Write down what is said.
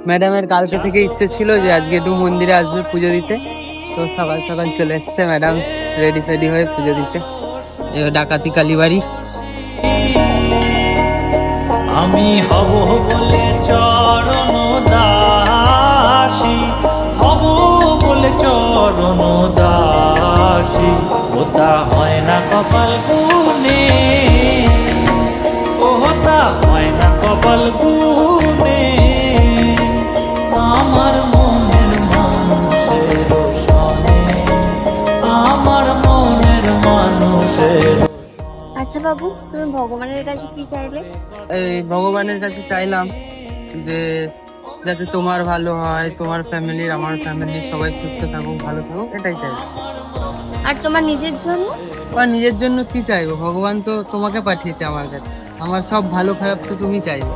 ম্যাডামের কালকে থেকে ইচ্ছে ছিল যে আজকে একটু মন্দিরে আসবে পুজো দিতে, তো সকাল সকাল চলে এসছে ম্যাডাম রেডি ফেডি হয়ে পুজো দিতে। এবার ডাকাতি কালীবাড়ি। আমি হব বলে চরণ দাসী, হব বলে চরণ দাসী, ওটা হয় না কপাল গুনে, ওটা হয় না কপাল গুনে। আমার মনের মানুষের সনে, আমার মনের মানুষের। আচ্ছা বাবু, তুমি ভগবানের কাছে কি চাইলে? এই ভগবানের কাছে চাইলাম যে যাতে তোমার ভালো হয়, তোমার ফ্যামিলির আমার ফ্যামিলি সবাই সুস্থ থাকুক, ভালো থাকুক, এটাই চাইবো। আর তোমার নিজের জন্য? আর নিজের জন্য কি চাইবো? ভগবান তো তোমাকে পাঠিয়েছে আমার কাছে, আমার সব ভালো খারাপ তো তুমি চাইবে।